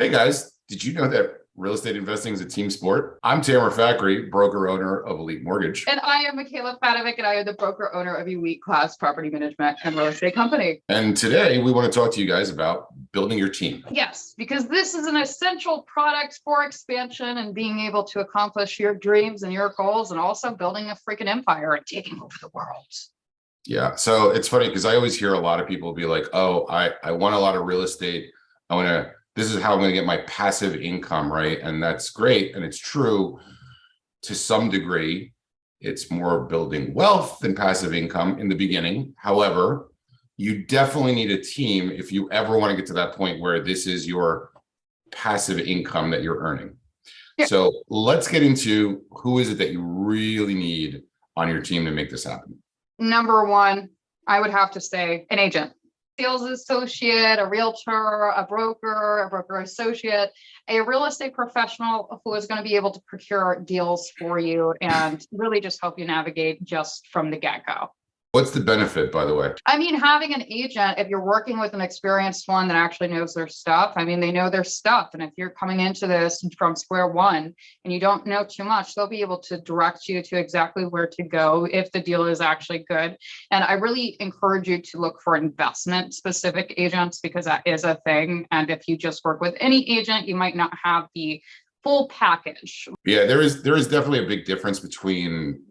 Hey guys, did you know that real estate investing is a team sport? I'm Tammer Fakhry, broker owner of Elite Mortgage. And I am Mickayla Fatovic, and I am the broker owner of Elite Class Property Management and Real Estate Company. And today we want to talk to you guys about building your team. Yes, because this is an essential product for expansion and being able to accomplish your dreams and your goals, and also building a freaking empire and taking over the world. Yeah, so it's funny because I always hear a lot of people be like, oh, I want a lot of real estate. This is how I'm going to get my passive income, right? And that's great. And it's true to some degree. It's more building wealth than passive income in the beginning. However, you definitely need a team if you ever want to get to that point where this is your passive income that you're earning. Yeah. So let's get into who is it that you really need on your team to make this happen. Number one, I would have to say an agent. Sales associate, a realtor, a broker associate, a real estate professional who is going to be able to procure deals for you and really just help you navigate just from the get-go. What's the benefit, by the way? I mean, having an agent, if you're working with an experienced one that actually knows their stuff, I mean, they know their stuff. And if you're coming into this from square one and you don't know too much, they'll be able to direct you to exactly where to go if the deal is actually good. And I really encourage you to look for investment specific agents because that is a thing. And if you just work with any agent, you might not have the full package. Yeah, there is definitely a big difference between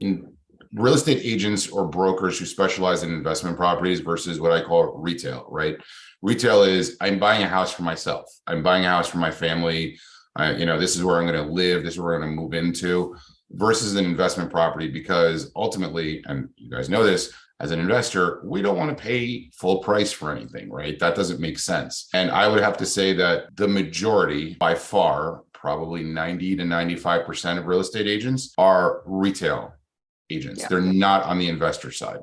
real estate agents or brokers who specialize in investment properties versus what I call retail, right? Retail is I'm buying a house for myself. I'm buying a house for my family. This is where I'm going to live. This is where I'm going to move into versus an investment property, because ultimately, and you guys know this, as an investor, we don't want to pay full price for anything, right? That doesn't make sense. And I would have to say that the majority, by far, probably 90 to 95% of real estate agents are retail agents. Yeah. They're not on the investor side.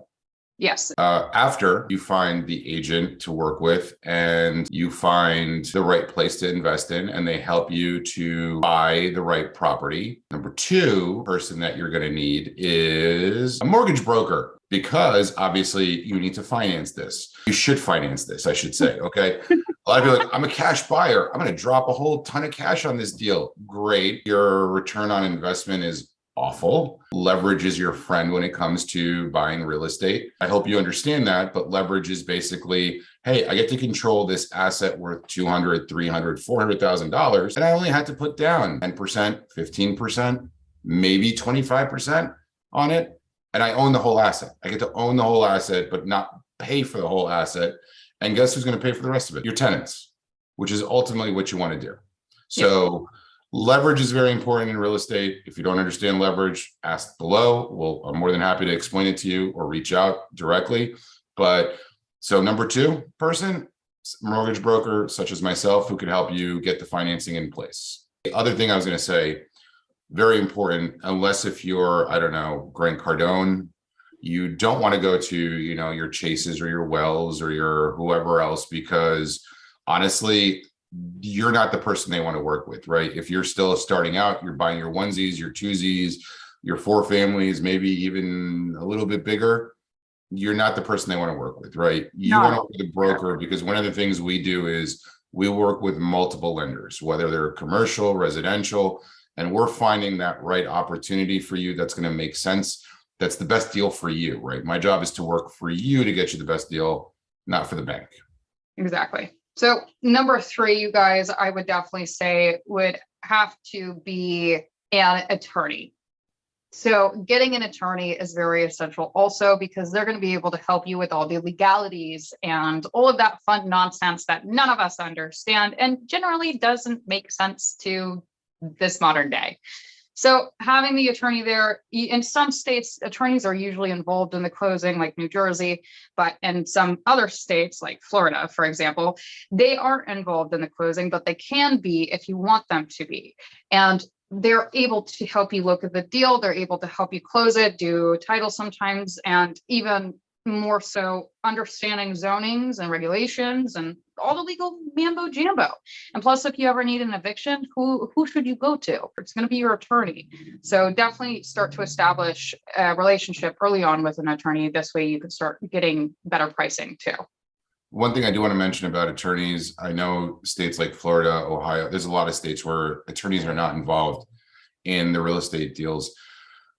Yes. After you find the agent to work with and you find the right place to invest in and they help you to buy the right property. Number two person that you're going to need is a mortgage broker, because obviously you need to finance this. You should finance this, I should say. Okay. A lot of people are like, I'm a cash buyer. I'm going to drop a whole ton of cash on this deal. Great. Your return on investment is awful. Leverage is your friend when it comes to buying real estate. I hope you understand that, but leverage is basically, hey, I get to control this asset worth $200,000, $300,000, $400,000, and I only had to put down 10%, 15%, maybe 25% on it, and I own the whole asset. I get to own the whole asset, but not pay for the whole asset. And guess who's going to pay for the rest of it? Your tenants, which is ultimately what you want to do. So leverage is very important in real estate. If you don't understand leverage, ask below. I'm more than happy to explain it to you or reach out directly. But so number two person, mortgage broker such as myself, who could help you get the financing in place. The other thing I was going to say, very important, unless if you're, I don't know, Grant Cardone, you don't want to go to, your Chases or your Wells or your whoever else, because honestly, you're not the person they want to work with, right? If you're still starting out, you're buying your onesies, your twosies, your four families, maybe even a little bit bigger, you're not the person they want to work with, right? You want to work with a broker, because one of the things we do is we work with multiple lenders, whether they're commercial, residential, and we're finding that right opportunity for you that's going to make sense. That's the best deal for you, right? My job is to work for you to get you the best deal, not for the bank. Exactly. So number three, you guys, I would definitely say would have to be an attorney. So getting an attorney is very essential also, because they're going to be able to help you with all the legalities and all of that fun nonsense that none of us understand and generally doesn't make sense to this modern day. So having the attorney there, in some states, attorneys are usually involved in the closing, like New Jersey, but in some other states, like Florida, for example, they aren't involved in the closing, but they can be if you want them to be. And they're able to help you look at the deal. They're able to help you close it, do title sometimes, and even more so understanding zonings and regulations and all the legal mambo jambo. And plus, if you ever need an eviction, who should you go to? It's going to be your attorney. So definitely start to establish a relationship early on with an attorney. This way you can start getting better pricing too. One thing I do want to mention about attorneys, I know states like Florida, Ohio, there's a lot of states where attorneys are not involved in the real estate deals.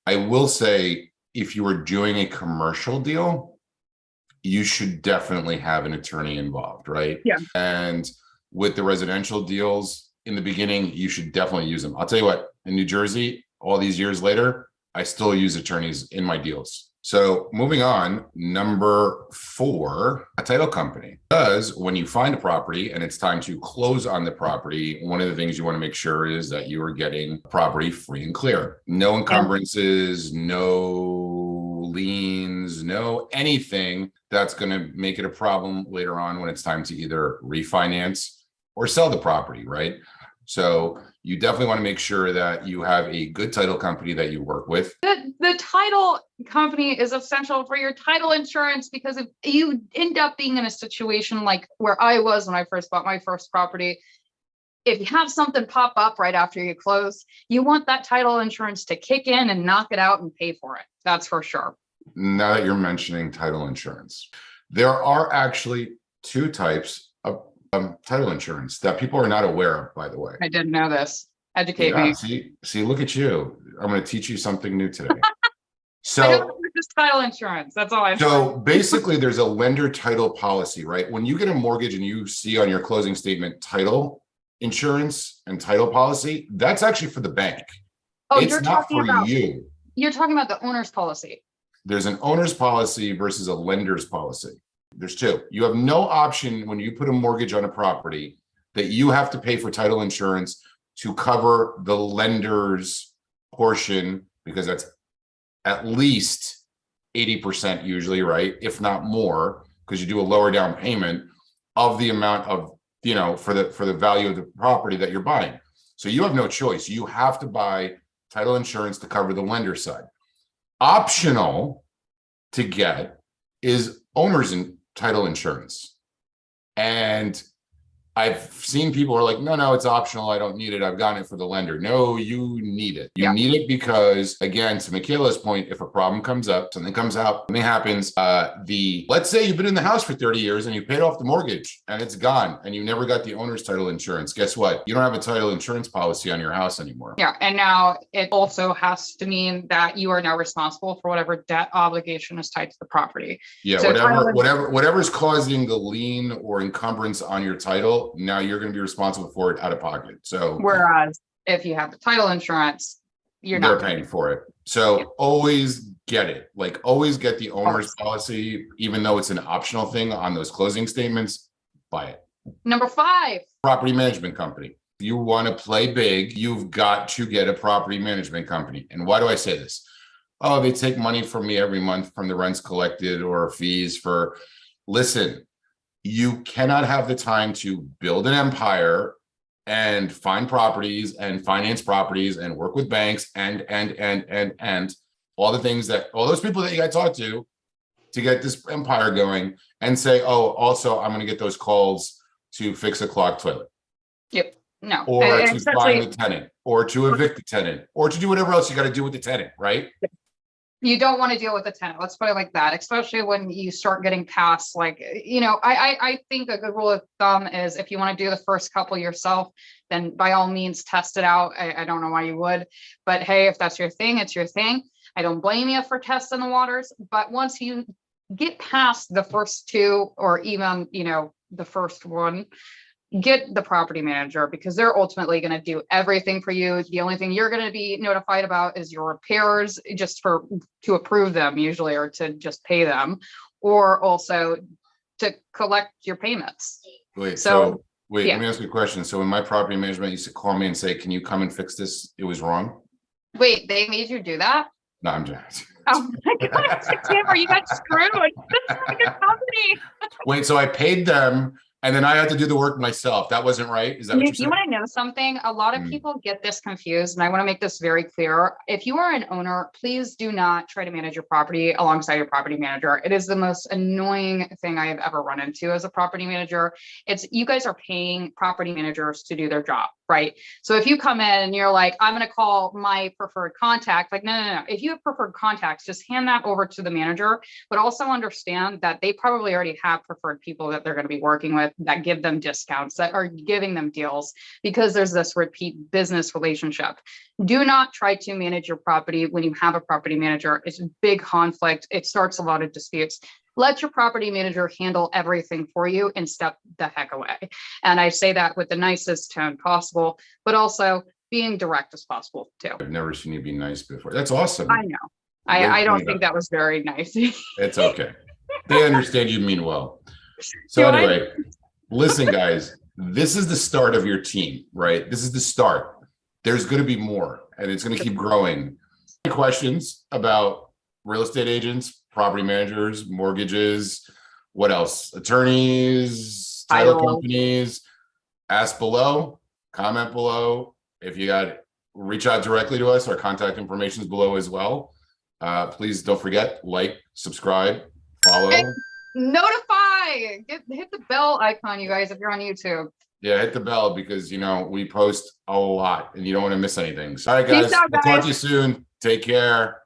I will say, if you are doing a commercial deal, you should definitely have an attorney involved, right? Yeah. And with the residential deals in the beginning, you should definitely use them. I'll tell you what, in New Jersey, all these years later, I still use attorneys in my deals. So moving on, number 4, a title company. Because when you find a property and it's time to close on the property, one of the things you want to make sure is that you are getting property free and clear. No encumbrances, no liens, no anything that's going to make it a problem later on when it's time to either refinance or sell the property, right? So you definitely want to make sure that you have a good title company that you work with. The title company is essential for your title insurance, because if you end up being in a situation like where I was when I first bought my first property, if you have something pop up right after you close, you want that title insurance to kick in and knock it out and pay for it. That's for sure. Now that you're mentioning title insurance, there are actually 2 types of title insurance that people are not aware of, by the way. I didn't know this. Educate me. See, look at you. I'm going to teach you something new today. So I don't just title insurance. That's all I know. So basically, there's a lender title policy, right? When you get a mortgage and you see on your closing statement title insurance and title policy, that's actually for the bank. Oh, it's not for you. You're talking about the owner's policy. There's an owner's policy versus a lender's policy. There's 2. You have no option when you put a mortgage on a property that you have to pay for title insurance to cover the lender's portion, because that's at least 80% usually, right? If not more, because you do a lower down payment of the amount of, for the value of the property that you're buying. So you have no choice. You have to buy title insurance to cover the lender side. Optional to get is owner's title insurance. And I've seen people are like, no, it's optional. I don't need it. I've gotten it for the lender. No, you need it. You need it because, again, to Mickayla's point, if a problem comes up, something comes out, something happens, let's say you've been in the house for 30 years and you paid off the mortgage and it's gone and you never got the owner's title insurance. Guess what? You don't have a title insurance policy on your house anymore. Yeah. And now it also has to mean that you are now responsible for whatever debt obligation is tied to the property. Yeah. So whatever's causing the lien or encumbrance on your title, now you're going to be responsible for it out of pocket. So whereas if you have the title insurance, they're paying for it. So always get it. Like always get the owner's policy, even though it's an optional thing on those closing statements. Buy it. Number 5, property management company. If you want to play big, you've got to get a property management company. And why do I say this? Oh, they take money from me every month from the rents collected or fees for. Listen. You cannot have the time to build an empire and find properties and finance properties and work with banks and all the things that all those people that you got to talk to get this empire going and say, oh, also I'm going to get those calls to fix a clogged toilet. Yep. No. Or to find the tenant or to evict the tenant or to do whatever else you got to do with the tenant, right? You don't want to deal with the tenant. Let's put it like that, especially when you start getting past, like, I think a good rule of thumb is if you want to do the first couple yourself, then by all means test it out. I don't know why you would, but hey, if that's your thing, it's your thing. I don't blame you for testing the waters, but once you get past the first 2 or even, the first one, get the property manager, because they're ultimately going to do everything for you. The only thing you're going to be notified about is your repairs, just to approve them usually, or to just pay them, or also to collect your payments. Let me ask you a question. So when my property management used to call me and say, can you come and fix this? It was wrong. Wait, they made you do that? No, I'm just. Oh my God, Tammer, you got screwed. This is like a company. Wait, so I paid them and then I had to do the work myself. That wasn't right. Is that what you're saying? You want to know something? A lot of people get this confused, and I want to make this very clear. If you are an owner, please do not try to manage your property alongside your property manager. It is the most annoying thing I have ever run into as a property manager. You guys are paying property managers to do their job. right? So if you come in and you're like, I'm going to call my preferred contact, like, no. If you have preferred contacts, just hand that over to the manager, but also understand that they probably already have preferred people that they're going to be working with that give them discounts, that are giving them deals, because there's this repeat business relationship. Do not try to manage your property when you have a property manager. It's a big conflict. It starts a lot of disputes. Let your property manager handle everything for you and step the heck away. And I say that with the nicest tone possible, but also being direct as possible too. I've never seen you be nice before. That's awesome. I know. I don't think that was very nice. It's okay. They understand you mean well. So anyway, listen, guys, this is the start of your team, right? This is the start. There's going to be more, and it's going to keep growing. Any questions about real estate agents, property managers, mortgages, what else? Attorneys, title companies, ask below, comment below. If you got, reach out directly to us. Our contact information is below as well. Please don't forget, like, subscribe, follow. And notify, hit the bell icon, you guys, if you're on YouTube. Yeah, hit the bell because, you know, we post a lot and you don't want to miss anything. So, all right, guys, we'll talk to you soon. Take care.